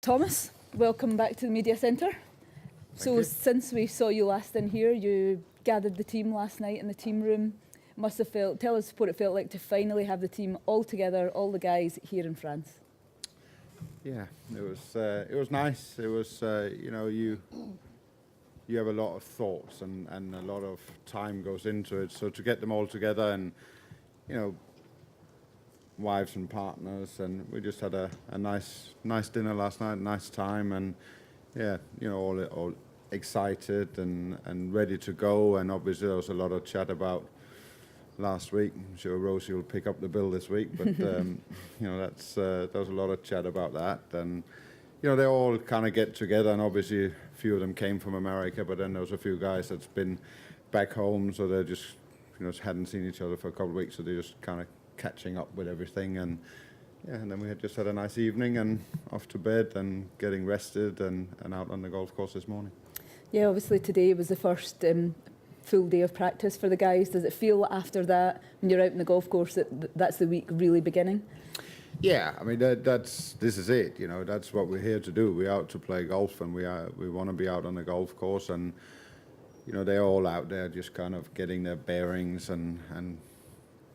Thomas, welcome back to the Media Centre. So since we saw you last in here, you gathered the team last night in the team room. Must have felt, tell us what it felt like to finally have the team all together, all the guys here in France. Yeah, it was nice. It was, you have a lot of thoughts and a lot of time goes into it. So to get them all together and, wives and partners, and we just had a nice dinner last night, nice time, and all excited and ready to go. And obviously there was a lot of chat about last week. I'm sure Rosie will pick up the bill this week, but there was a lot of chat about that, and they all kind of get together, and obviously a few of them came from America, but then there was a few guys that's been back home, so they just hadn't seen each other for a couple of weeks, so they're just kind of catching up with everything, and then we had just had a nice evening and off to bed and getting rested and out on the golf course this morning. Yeah, obviously today was the first full day of practice for the guys. Does it feel after that, when you're out on the golf course, that that's the week really beginning? Yeah, I mean this is it. That's what we're here to do. We're out to play golf, and we want to be out on the golf course, and they're all out there just kind of getting their bearings and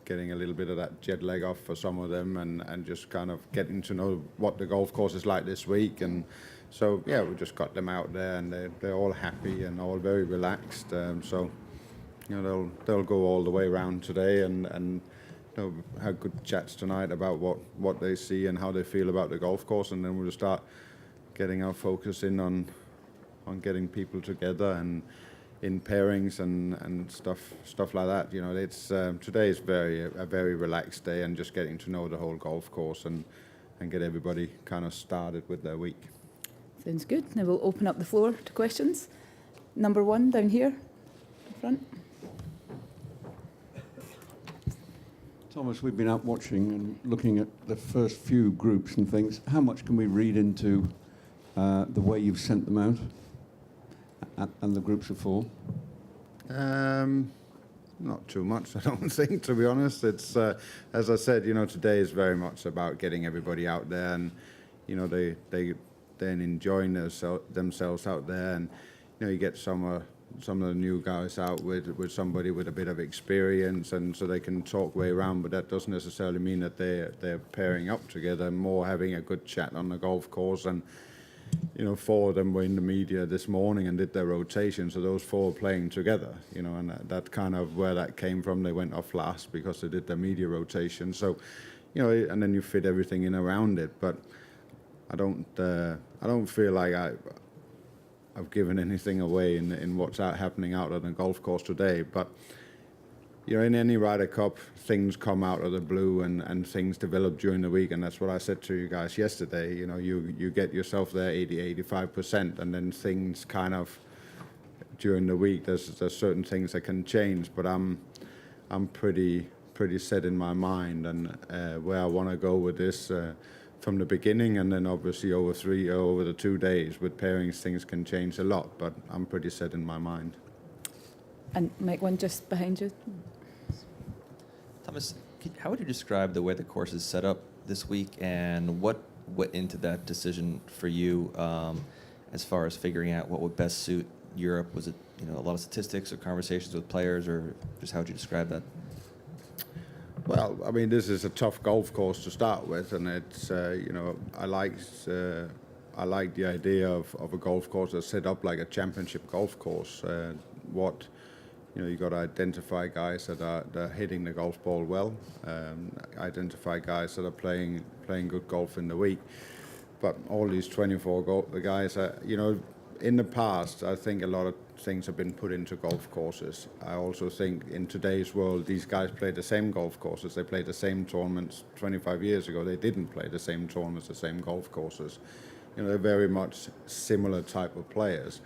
getting a little bit of that jet lag off for some of them, and just kind of getting to know what the golf course is like this week. And so we just got them out there, and they're all happy and all very relaxed. So they'll go all the way around today and have good chats tonight about what they see and how they feel about the golf course, and then we'll start getting our focus in on getting people together and in pairings and stuff like that. It's today is a very relaxed day, and just getting to know the whole golf course and get everybody kind of started with their week. Sounds good. Now we'll open up the floor to questions. Number one down here in front. Thomas, we've been out watching and looking at the first few groups and things. How much can we read into the way you've sent them out and the groups of four? Not too much, I don't think, to be honest. It's, as I said, today is very much about getting everybody out there, and, they then enjoying themselves out there, and, you get some of the new guys out with somebody with a bit of experience, and so they can talk way around, but that doesn't necessarily mean that they're pairing up together, more having a good chat on the golf course. And four of them were in the media this morning and did their rotation, so those four playing together, and that kind of where that came from. They went off last because they did their media rotation, so and then you fit everything in around it. But I don't feel like I've given anything away in what's happening out on the golf course today. But in any Ryder Cup, things come out of the blue and things develop during the week, and that's what I said to you guys yesterday. You get yourself there 80-85%, and then things kind of during the week there's certain things that can change. But I'm pretty set in my mind and where I want to go with this from the beginning, and then obviously over the 2 days with pairings things can change a lot, but I'm pretty set in my mind. And Mike, one just behind you. Thomas, how would you describe the way the course is set up this week, and what went into that decision for you as far as figuring out what would best suit Europe? Was it a lot of statistics or conversations with players, or just how would you describe that? Well, I mean, this is a tough golf course to start with, and it's I like the idea of a golf course that's set up like a championship golf course. You got to identify guys that are hitting the golf ball well, identify guys that are playing good golf in the week. But all these 24 guys are, in the past, I think a lot of things have been put into golf courses. I also think in today's world, these guys play the same golf courses. They played the same tournaments 25 years ago. They didn't play the same tournaments, the same golf courses. They're very much similar type of players.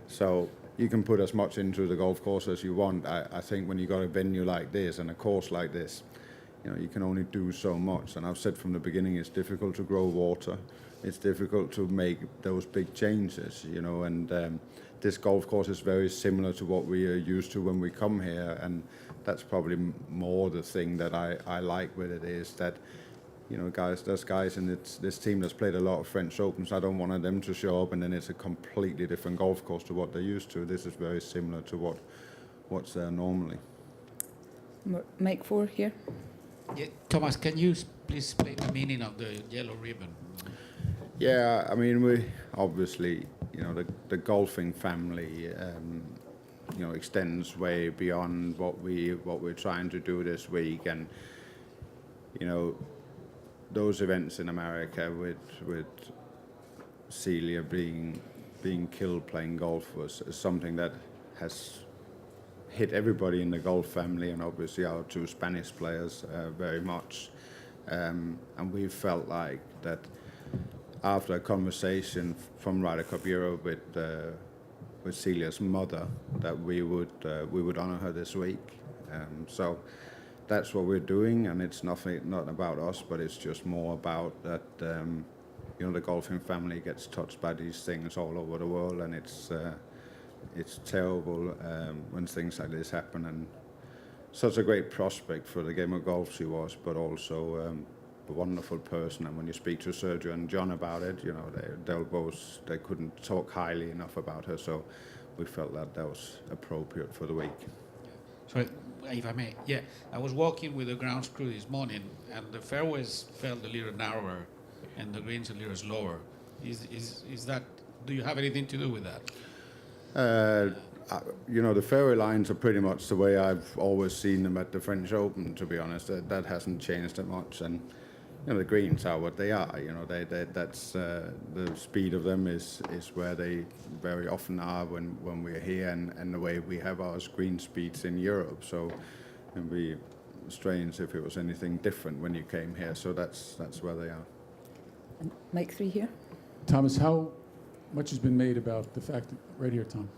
So you can put as much into the golf course as you want. I think when you got a venue like this and a course like this, you can only do so much. And I've said from the beginning, it's difficult to grow water. It's difficult to make those big changes, and this golf course is very similar to what we are used to when we come here, and that's probably more the thing that I like with it, is that you know, there's guys in this team that's played a lot of French Opens. I don't want them to show up and then it's a completely different golf course to what they're used to. This is very similar to what's there normally. Mike 4 here. Yeah, Thomas, can you please explain the meaning of the yellow ribbon? Yeah, I mean, we obviously, you know, the golfing family, you know, extends way beyond what we're trying to do this week, and you know, those events in America with Celia being killed playing golf was something that has hit everybody in the golf family, and obviously our two Spanish players very much. And we felt like that after a conversation from Ryder Cup Europe with Celia's mother, that we would honor her this week. So that's what we're doing, and it's not about us, but it's just more about that. You know, the golfing family gets touched by these things all over the world, and it's terrible when things like this happen. And such a great prospect for the game of golf she was, but also a wonderful person. And when you speak to Sergio and John about it, you know, they couldn't talk highly enough about her. So we felt that was appropriate for the week. Sorry, if I may. Yeah, I was walking with the grounds crew this morning, and the fairways felt a little narrower, and the greens a little slower. Is that? Do you have anything to do with that? You know, the fairway lines are pretty much the way I've always seen them at the French Open, to be honest. That hasn't changed that much. And, you know, the greens are what they are. You know, that's the speed of them is where they very often are when we're here, and the way we have our green speeds in Europe. So it'd be strange if it was anything different when you came here. So that's where they are. And Mike 3 here. Thomas, how much has been made about the fact that, right here, Tom,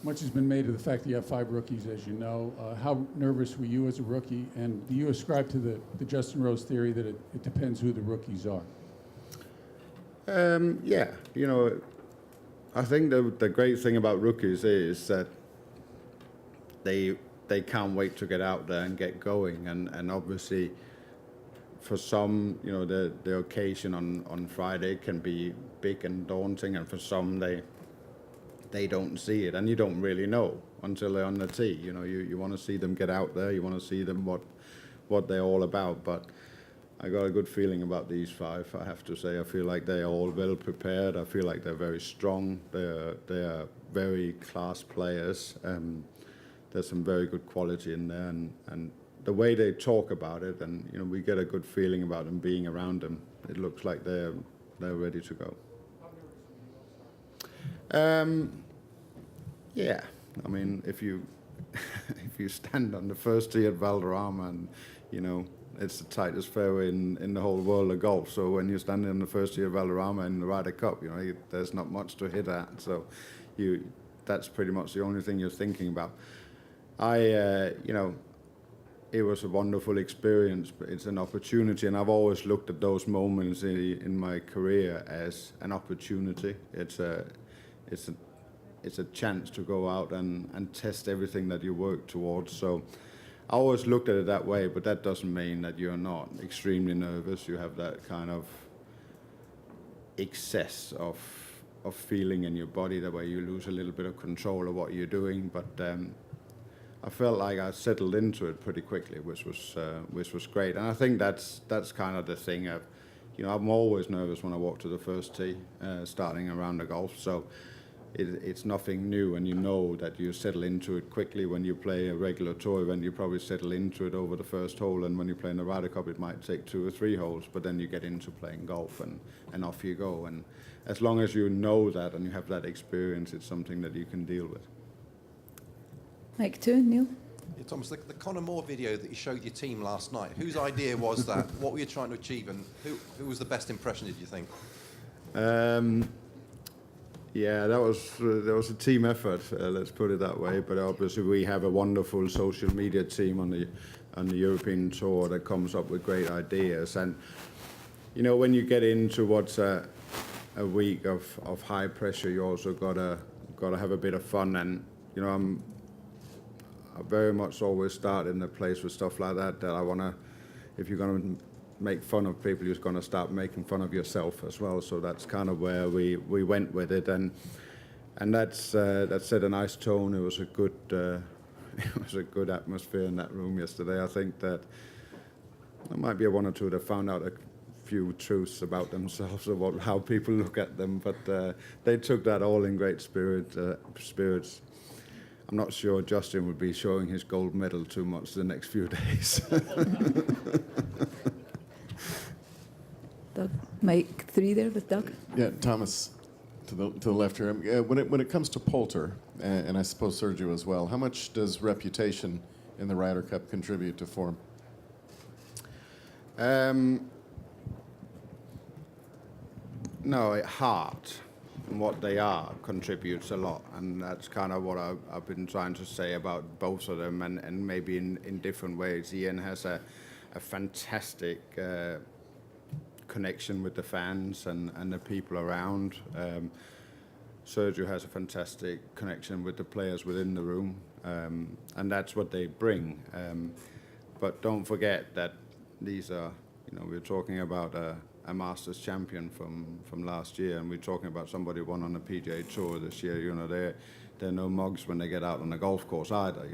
much has been made of the fact that you have 5 rookies, as you know. How nervous were you as a rookie? And do you ascribe to the Justin Rose theory that it depends who the rookies are? Yeah, you know, I think the great thing about rookies is that they can't wait to get out there and get going. And obviously, for some, you know, the occasion on Friday can be big and daunting, and for some they don't see it, and you don't really know until they're on the tee. You know, you want to see them get out there, you want to see them what they're all about. But I got a good feeling about these 5, I have to say. I feel like they are all well prepared. I feel like they're very strong. They are very class players. There's some very good quality in there, and the way they talk about it, and you know, we get a good feeling about them being around them. It looks like they're ready to go. Yeah, I mean, if you stand on the first tee at Valderrama, and you know, it's the tightest fairway in the whole world of golf. So when you're standing on the first tee of Valderrama in the Ryder Cup, you know, there's not much to hit at. So that's pretty much the only thing you're thinking about. You know, it was a wonderful experience, but it's an opportunity, and I've always looked at those moments in my career as an opportunity. It's a chance to go out and test everything that you work towards. So I always looked at it that way, but that doesn't mean that you're not extremely nervous. You have that kind of excess of feeling in your body, the way you lose a little bit of control of what you're doing. But I felt like I settled into it pretty quickly, which was great. And I think that's kind of the thing. You know, I'm always nervous when I walk to the first tee, starting around the golf. So it's nothing new, and you know that you settle into it quickly. When you play a regular tour event, you probably settle into it over the first hole, and when you play in the Ryder Cup, it might take 2 or 3 holes, but then you get into playing golf, and off you go. And as long as you know that and you have that experience, it's something that you can deal with. Mike 2, Neil. Yeah, Thomas, the Conor Moore video that you showed your team last night, whose idea was that? What were you trying to achieve, and who was the best impression, did you think? Yeah, that was a team effort. Let's put it that way. But obviously, we have a wonderful social media team on the European tour that comes up with great ideas. And you know, when you get into what's a week of high pressure, you also gotta have a bit of fun. And you know, I very much always start in a place with stuff like that. That I wanna, if you're gonna make fun of people, you're going to start making fun of yourself as well. So that's kind of where we went with it, and that set a nice tone. It was a good it was a good atmosphere in that room yesterday. I think that there might be one or two that found out a few truths about themselves, about how people look at them, but they took that all in great spirits. I'm not sure Justin would be showing his gold medal too much the next few days. Doug, mic 3 there with Doug. Yeah, Thomas, to the left here. When it comes to Poulter, and I suppose Sergio as well, how much does reputation in the Ryder Cup contribute to form? No, heart and what they are contributes a lot, and that's kind of what I've been trying to say about both of them, and maybe in different ways. Ian has a fantastic connection with the fans and the people around. Sergio has a fantastic connection with the players within the room, and that's what they bring. But don't forget that these are, we're talking about a Masters champion from last year, and we're talking about somebody who won on the PGA Tour this year. They're no mugs when they get out on the golf course either.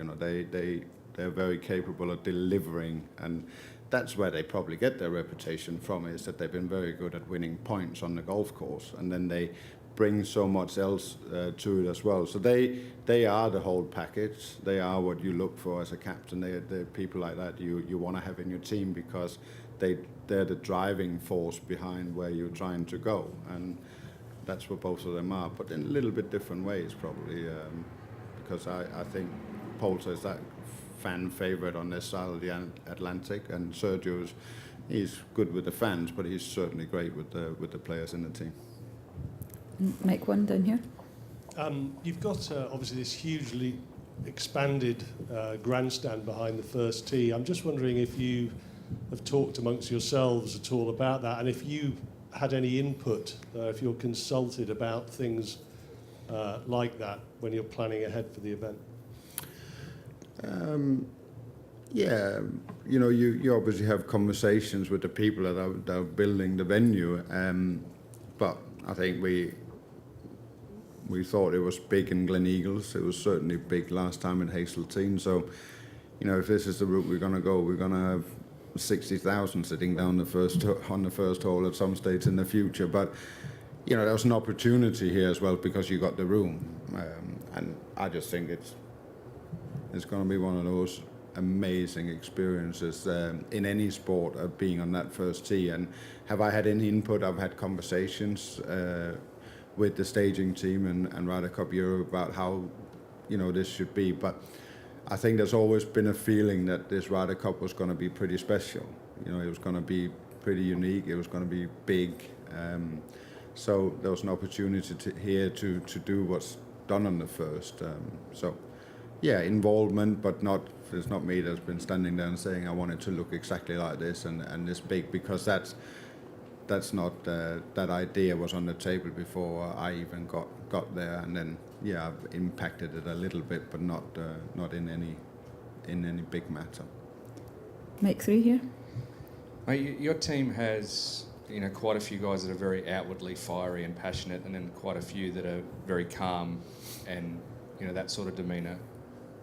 They're very capable of delivering, and that's where they probably get their reputation from, is that they've been very good at winning points on the golf course, and then they bring so much else to it as well. So they are the whole package. They are what you look for as a captain. They're people like that you want to have in your team, because they're the driving force behind where you're trying to go, and that's what both of them are, but in a little bit different ways probably, because I think Poulter is that fan favorite on this side of the Atlantic, and Sergio he's good with the fans, but he's certainly great with the players in the team. Mic 1 down here. You've got obviously this hugely expanded grandstand behind the first tee. I'm just wondering if you have talked amongst yourselves at all about that, and if you had any input, if you're consulted about things like that when you're planning ahead for the event. Yeah, you obviously have conversations with the people that are building the venue, but I think we thought it was big in Glen Eagles. It was certainly big last time in Hazeltine. So, if this is the route we're going to go, we're going to have 60,000 sitting down on the first hole at some stage in the future. But there was an opportunity here as well, because you got the room, and I just think it's going to be one of those amazing experiences in any sport of being on that first tee. And have I had any input? I've had conversations with the staging team and Ryder Cup Europe about how this should be, but I think there's always been a feeling that this Ryder Cup was going to be pretty special. It was going to be pretty unique. It was going to be big. So there was an opportunity here to do what's done on the first. So, yeah, involvement, but it's not me that's been standing there and saying I want it to look exactly like this and this big, because that's not that idea was on the table before I even got there, and then I've impacted it a little bit, but not in any big matter. Mic 3 here. Your team has quite a few guys that are very outwardly fiery and passionate, and then quite a few that are very calm and that sort of demeanour.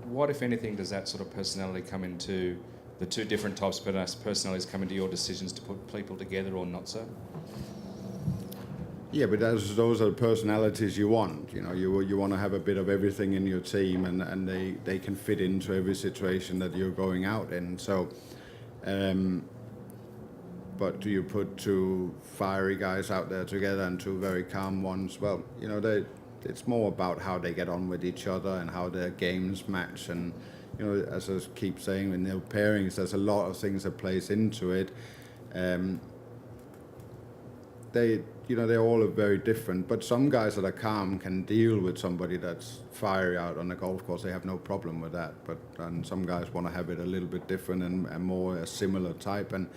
What, if anything, does that sort of personality come into the two different types of personalities come into your decisions to put people together, or not so? Yeah, but those are the personalities you want. You want to have a bit of everything in your team, and they can fit into every situation that you're going out in. So, but do you put two fiery guys out there together and two very calm ones? Well, it's more about how they get on with each other and how their games match. And as I keep saying, in their pairings, there's a lot of things that plays into it. They all are very different, but some guys that are calm can deal with somebody that's fiery out on the golf course. They have no problem with that. And some guys want to have it a little bit different and more a similar type. And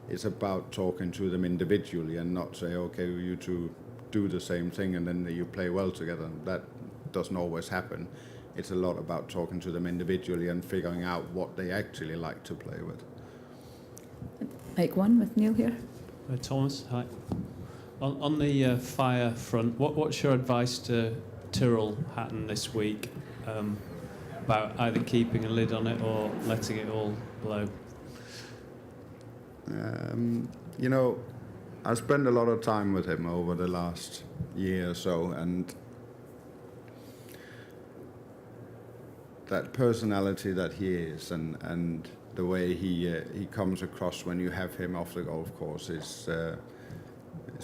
it's about talking to them individually and not say, okay, you two do the same thing and then you play well together. That doesn't always happen. It's a lot about talking to them individually and figuring out what they actually like to play with. Mic 1 with Neil here. Thomas, hi. On the fire front, what's your advice to Tyrrell Hatton this week about either keeping a lid on it or letting it all blow? You know, I spent a lot of time with him over the last year or so, and that personality that he is, and the way he comes across when you have him off the golf course is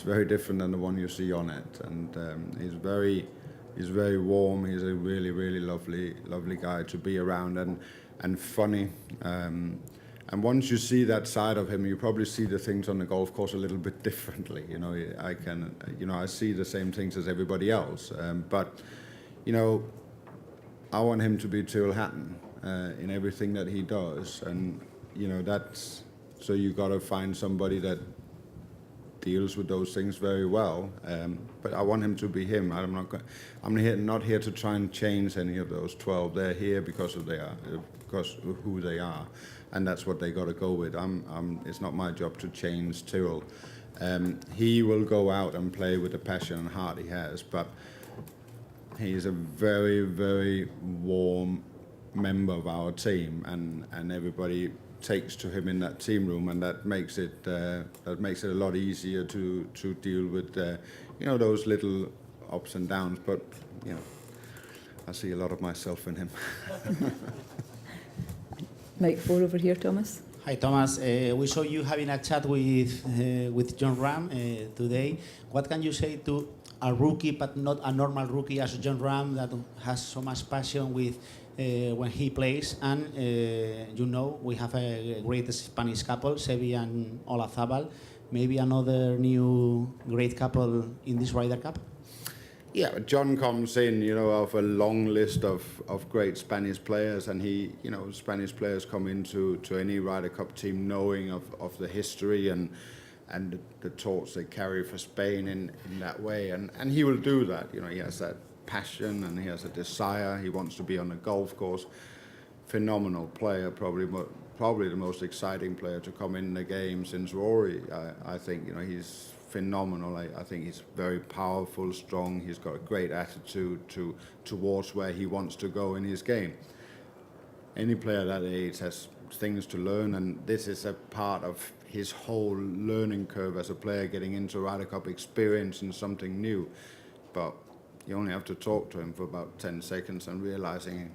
very different than the one you see on it. And he's very warm. He's a really, really lovely guy to be around, and funny. And once you see that side of him, you probably see the things on the golf course a little bit differently. You know, I see the same things as everybody else. But, you know, I want him to be Tyrrell Hatton in everything that he does. And, you know, so you got to find somebody that deals with those things very well. But I want him to be him. I'm not here to try and change any of those 12. They're here because of who they are. And that's what they got to go with. It's not my job to change Tyrrell. He will go out and play with the passion and heart he has, but he's a very, very warm member of our team, and everybody takes to him in that team room, and that makes it a lot easier to deal with you know, those little ups and downs. But you know, I see a lot of myself in him. Mic 4 over here, Thomas. Hi, Thomas. We saw you having a chat with Jon Rahm today. What can you say to a rookie, but not a normal rookie as Jon Rahm, that has so much passion with when he plays? And you know, we have a great Spanish couple, Sevi and Olazabal. Maybe another new great couple in this Ryder Cup? Yeah, John comes in, you know, of a long list of great Spanish players, and Spanish players come into any Ryder Cup team knowing of the history and the torch they carry for Spain in that way, and he will do that. You know, he has that passion and he has a desire. He wants to be on the golf course. Phenomenal player, probably the most exciting player to come in the game since Rory. I think, you know, he's phenomenal. I think he's very powerful, strong. He's got a great attitude towards where he wants to go in his game. Any player that age has things to learn, and this is a part of his whole learning curve as a player, getting into Ryder Cup, experiencing something new. But you only have to talk to him for about 10 seconds and realizing,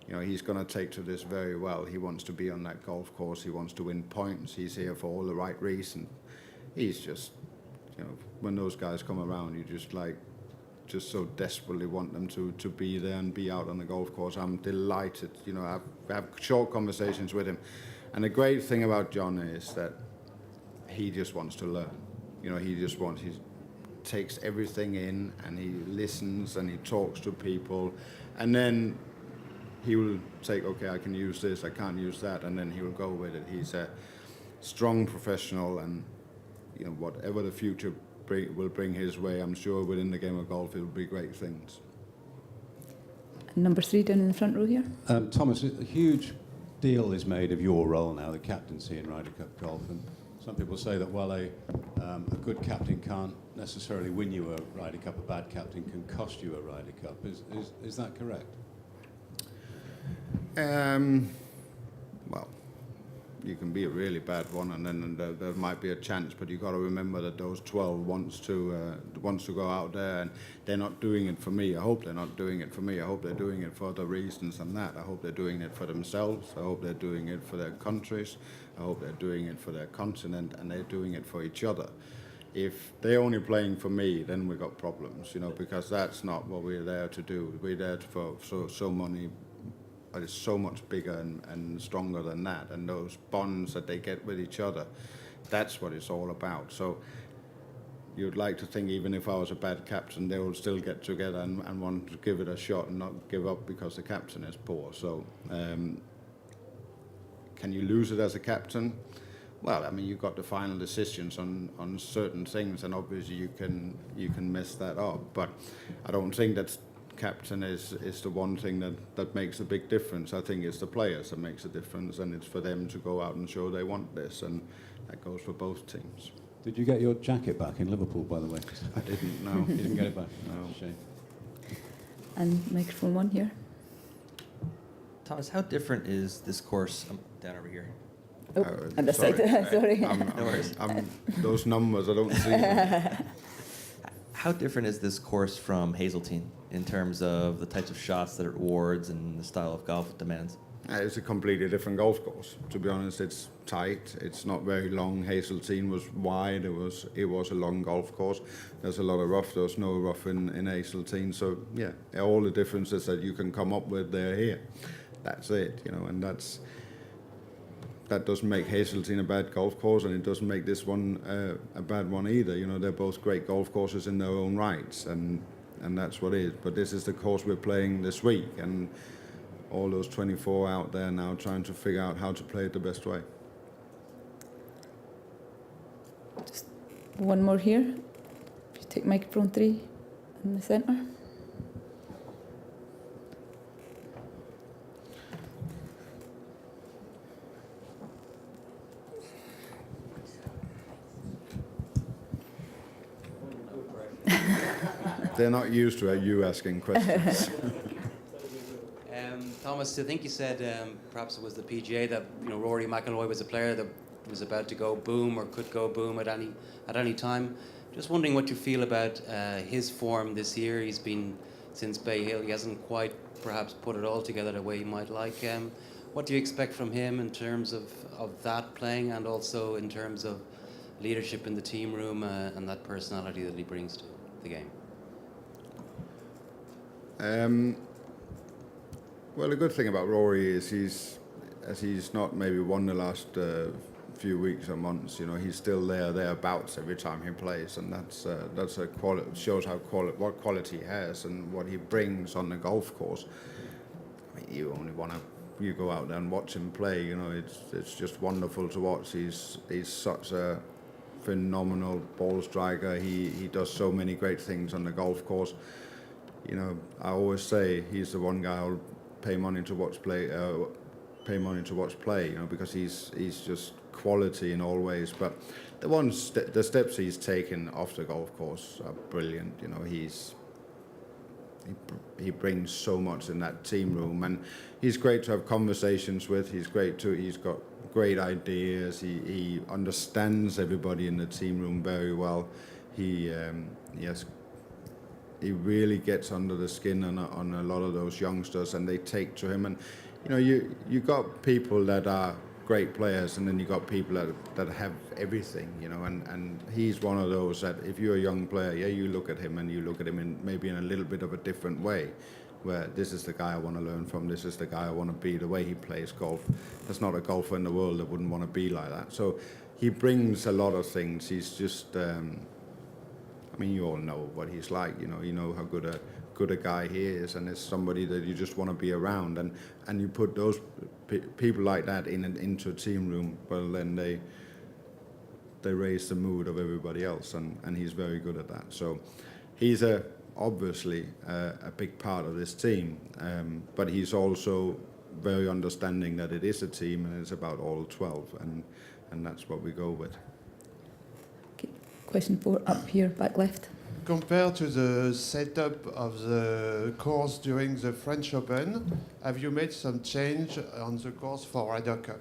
you know, he's going to take to this very well. He wants to be on that golf course. He wants to win points. He's here for all the right reasons. He's just, you know, when those guys come around, you just so desperately want them to be there and be out on the golf course. I'm delighted. You know, I have short conversations with him. And the great thing about John is that he just wants to learn. You know, he takes everything in, and he listens and he talks to people, and then he will take, okay, I can use this, I can't use that, and then he will go with it. He's a strong professional, and you know, whatever the future will bring his way, I'm sure within the game of golf it will be great things. Number 3 down in the front row here. Thomas, a huge deal is made of your role now, the captaincy in Ryder Cup golf, and some people say that while a good captain can't necessarily win you a Ryder Cup, a bad captain can cost you a Ryder Cup. Is that correct? Well, you can be a really bad one, and then there might be a chance, but you've got to remember that those 12 wants to go out there, and they're not doing it for me. I hope they're not doing it for me. I hope they're doing it for other reasons than that. I hope they're doing it for themselves. I hope they're doing it for their countries. I hope they're doing it for their continent, and they're doing it for each other. If they're only playing for me, then we've got problems, you know, because that's not what we're there to do. We're there for so many. It's so much bigger and stronger than that, and those bonds that they get with each other, that's what it's all about. So you'd like to think, even if I was a bad captain, they will still get together and want to give it a shot and not give up because the captain is poor. So can you lose it as a captain? Well, I mean, you've got the final decisions on certain things, and obviously you can mess that up. But I don't think that's captain is the one thing that makes a big difference. I think it's the players that makes a difference, and it's for them to go out and show they want this, and that goes for both teams. Did you get your jacket back in Liverpool, by the way? I didn't know. You didn't get it back? No. Shame. And microphone one here. Thomas, how different is this course down over here? Oh, on the side. Sorry. No worries. Those numbers, I don't see them. How different is this course from Hazeltine in terms of the types of shots that it awards and the style of golf it demands? It's a completely different golf course. To be honest, it's tight. It's not very long. Hazeltine was wide. It was a long golf course. There's a lot of rough. There's no rough in Hazeltine. So yeah, all the differences that you can come up with, they're here. That's it, and that doesn't make Hazeltine a bad golf course, and it doesn't make this one a bad one either. They're both great golf courses in their own rights, and that's what it is. But this is the course we're playing this week, and all those 24 out there now trying to figure out how to play it the best way. Just one more here. If you take microphone 3 in the centre. They're not used to you asking questions. Thomas, I think you said perhaps it was the PGA that Rory McIlroy was a player that was about to go boom or could go boom at any time. Just wondering what you feel about his form this year. He's been since Bay Hill. He hasn't quite perhaps put it all together the way he might like. What do you expect from him in terms of that playing, and also in terms of leadership in the team room and that personality that he brings to the game? Well, the good thing about Rory is he's not maybe won the last few weeks or months. He's still thereabouts every time he plays, and that's a quality, shows what quality he has and what he brings on the golf course. I mean, you only you go out there and watch him play. It's just wonderful to watch. He's such a phenomenal ball striker. He does so many great things on the golf course. I always say he's the one guy I'll pay money to watch play. Because he's just quality in all ways. But the steps he's taken off the golf course are brilliant. He brings so much in that team room, and he's great to have conversations with. He's got great ideas. He understands everybody in the team room very well. He really gets under the skin on a lot of those youngsters, and they take to him. And you got people that are great players, and then you got people that have everything. And he's one of those that if you're a young player, you look at him and you look at him maybe in a little bit of a different way, where this is the guy I want to learn from. This is the guy I want to be. The way he plays golf, there's not a golfer in the world that wouldn't want to be like that. So he brings a lot of things. He's just. You all know what he's like. You know how good a guy he is, and it's somebody that you just want to be around. And you put those people like that into a team room, well, then they raise the mood of everybody else, and he's very good at that. So he's obviously a big part of this team, but he's also very understanding that it is a team and it's about all 12, and that's what we go with. Question 4 up here, back left. Compared to the setup of the course during the French Open, have you made some change on the course for Ryder Cup?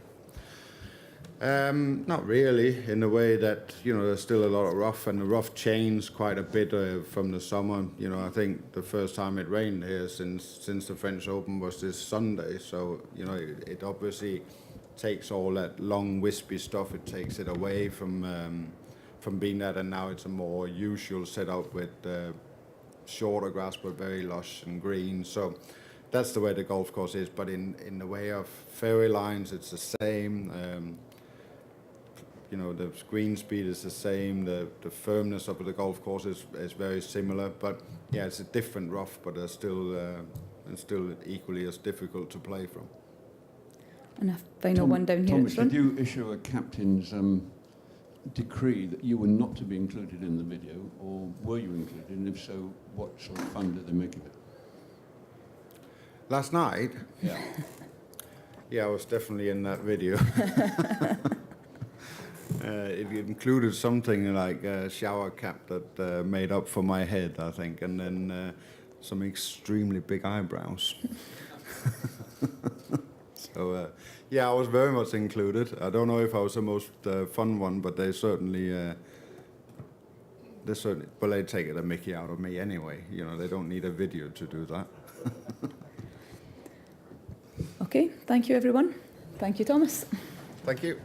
Not really, in the way that there's still a lot of rough, and the rough changed quite a bit from the summer. I think the first time it rained here since the French Open was this Sunday. So it obviously takes all that long wispy stuff. It takes it away from being that, and now it's a more usual setup with shorter grass but very lush and green. So that's the way the golf course is. But in the way of fairway lines, it's the same. The green speed is the same. The firmness of the golf course is very similar. But yeah, it's a different rough, but it's still equally as difficult to play from. And a final one down here. Thomas, did you issue a captain's decree that you were not to be included in the video, or were you included? And if so, what sort of fun did they make of it? Last night? Yeah. Yeah, I was definitely in that video. If you included something like a shower cap that made up for my head, I think, and then some extremely big eyebrows. So, yeah, I was very much included. I don't know if I was the most fun one, but they certainly, well, they take a mickey out of me anyway. You know, they don't need a video to do that. Okay, thank you, everyone. Thank you, Thomas. Thank you.